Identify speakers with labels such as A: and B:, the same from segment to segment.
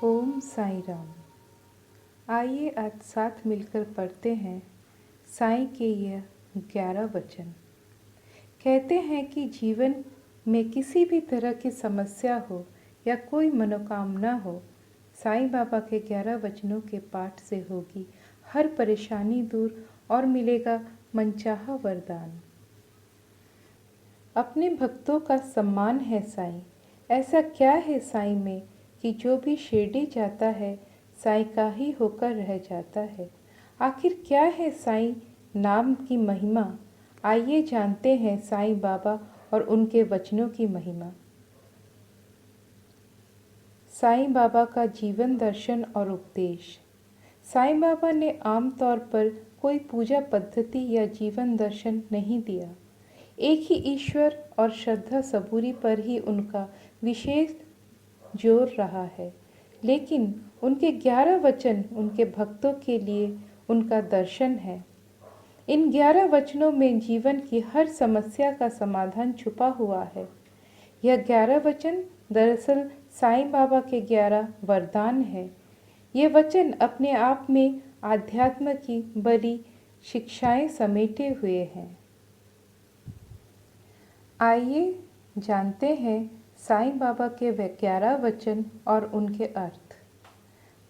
A: ओम साईं राम। आइए आज साथ मिलकर पढ़ते हैं साईं के यह 11 वचन। कहते हैं कि जीवन में किसी भी तरह की समस्या हो या कोई मनोकामना हो, साईं बाबा के 11 वचनों के पाठ से होगी हर परेशानी दूर और मिलेगा मनचाहा वरदान। अपने भक्तों का सम्मान है साईं। ऐसा क्या है साईं में कि जो भी शिरडी जाता है साईं का ही होकर रह जाता है। आखिर क्या है साईं नाम की महिमा। आइए जानते हैं साईं बाबा और उनके वचनों की महिमा। साईं बाबा का जीवन दर्शन और उपदेश। साईं बाबा ने आमतौर पर कोई पूजा पद्धति या जीवन दर्शन नहीं दिया। एक ही ईश्वर और श्रद्धा सबूरी पर ही उनका विशेष जोर रहा है, लेकिन उनके 11 वचन उनके भक्तों के लिए उनका दर्शन है। इन 11 वचनों में जीवन की हर समस्या का समाधान छुपा हुआ है। यह 11 वचन दरअसल साईं बाबा के 11 वरदान है। ये वचन अपने आप में आध्यात्म की बड़ी शिक्षाएं समेटे हुए हैं। आइए जानते हैं साईं बाबा के 11 वचन और उनके अर्थ।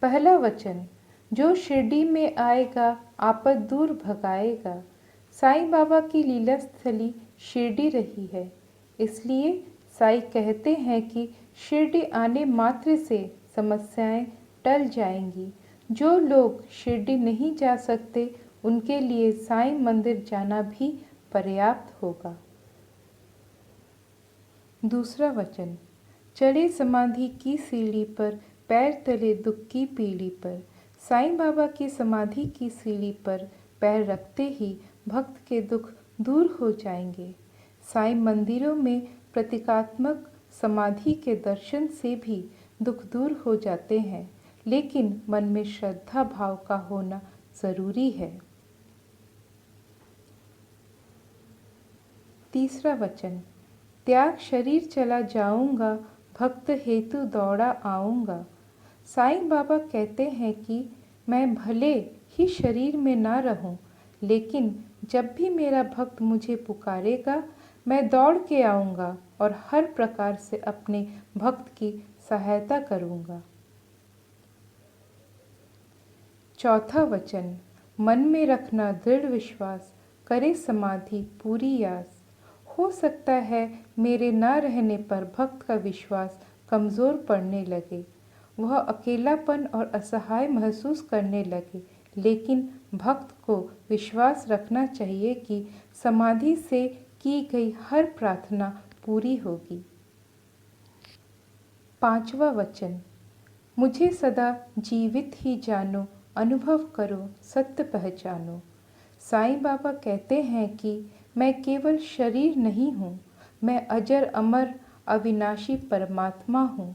A: पहला वचन, जो शिरडी में आएगा आपद दूर भगाएगा। साईं बाबा की लीला स्थली शिरडी रही है, इसलिए साईं कहते हैं कि शिरडी आने मात्र से समस्याएं टल जाएंगी। जो लोग शिरडी नहीं जा सकते उनके लिए साईं मंदिर जाना भी पर्याप्त होगा। दूसरा वचन, चढ़े समाधि की सीढ़ी पर पैर तले दुख की पीढ़ी पर। साईं बाबा की समाधि की सीढ़ी पर पैर रखते ही भक्त के दुख दूर हो जाएंगे। साईं मंदिरों में प्रतीकात्मक समाधि के दर्शन से भी दुख दूर हो जाते हैं, लेकिन मन में श्रद्धा भाव का होना जरूरी है। तीसरा वचन, त्याग शरीर चला जाऊंगा, भक्त हेतु दौड़ा आऊंगा। साईं बाबा कहते हैं कि मैं भले ही शरीर में ना रहूं, लेकिन जब भी मेरा भक्त मुझे पुकारेगा मैं दौड़ के आऊंगा और हर प्रकार से अपने भक्त की सहायता करूंगा। चौथा वचन, मन में रखना दृढ़ विश्वास, करे समाधि पूरी यास। हो सकता है मेरे ना रहने पर भक्त का विश्वास कमज़ोर पड़ने लगे, वह अकेलापन और असहाय महसूस करने लगे, लेकिन भक्त को विश्वास रखना चाहिए कि समाधि से की गई हर प्रार्थना पूरी होगी। पांचवा वचन, मुझे सदा जीवित ही जानो, अनुभव करो सत्य पहचानो। साईं बाबा कहते हैं कि मैं केवल शरीर नहीं हूँ, मैं अजर अमर अविनाशी परमात्मा हूँ,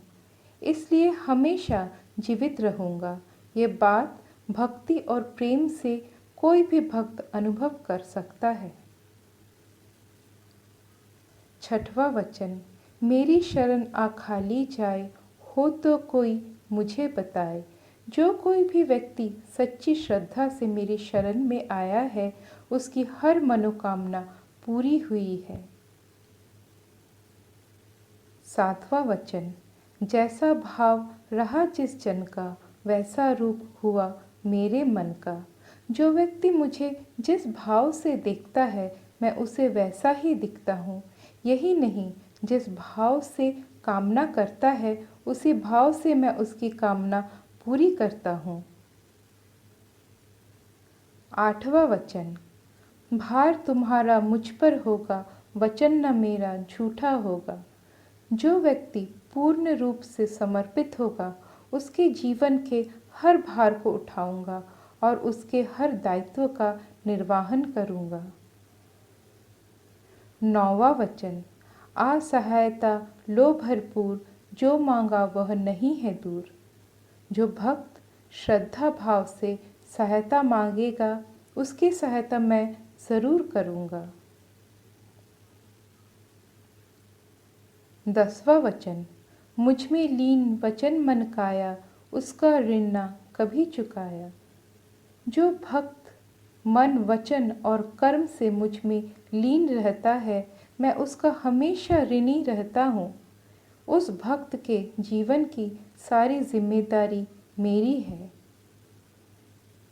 A: इसलिए हमेशा जीवित रहूँगा। ये बात भक्ति और प्रेम से कोई भी भक्त अनुभव कर सकता है। छठवा वचन, मेरी शरण आ खाली जाए, हो तो कोई मुझे बताए। जो कोई भी व्यक्ति सच्ची श्रद्धा से मेरी शरण में आया है उसकी हर मनोकामना पूरी हुई है। सातवां वचन, जैसा भाव रहा जिस जन का वैसा रूप हुआ मेरे मन का। जो व्यक्ति मुझे जिस भाव से देखता है मैं उसे वैसा ही दिखता हूँ। यही नहीं, जिस भाव से कामना करता है उसी भाव से मैं उसकी कामना पूरी करता हूँ। आठवां वचन, भार तुम्हारा मुझ पर होगा, वचन न मेरा झूठा होगा। जो व्यक्ति पूर्ण रूप से समर्पित होगा उसके जीवन के हर भार को उठाऊंगा और उसके हर दायित्व का निर्वहन करूंगा। नौवां वचन, असहायता लो भरपूर, जो मांगा वह नहीं है दूर। जो भक्त श्रद्धा भाव से सहायता मांगेगा उसकी सहायता मैं ज़रूर करूँगा। 10वां वचन, मुझ में लीन वचन मन काया, उसका ऋण ना कभी चुकाया। जो भक्त मन वचन और कर्म से मुझ में लीन रहता है, मैं उसका हमेशा ऋणी रहता हूँ। उस भक्त के जीवन की सारी जिम्मेदारी मेरी है।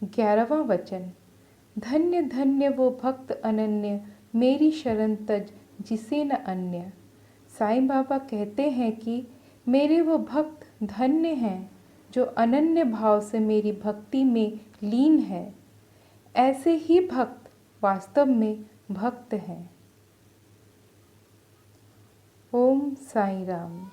A: 11वां वचन। धन्य धन्य वो भक्त अनन्य, मेरी शरण तज जिसे न अन्य। साईं बाबा कहते हैं कि मेरे वो भक्त धन्य हैं जो अनन्य भाव से मेरी भक्ति में लीन है। ऐसे ही भक्त वास्तव में भक्त हैं। ओम साईं राम।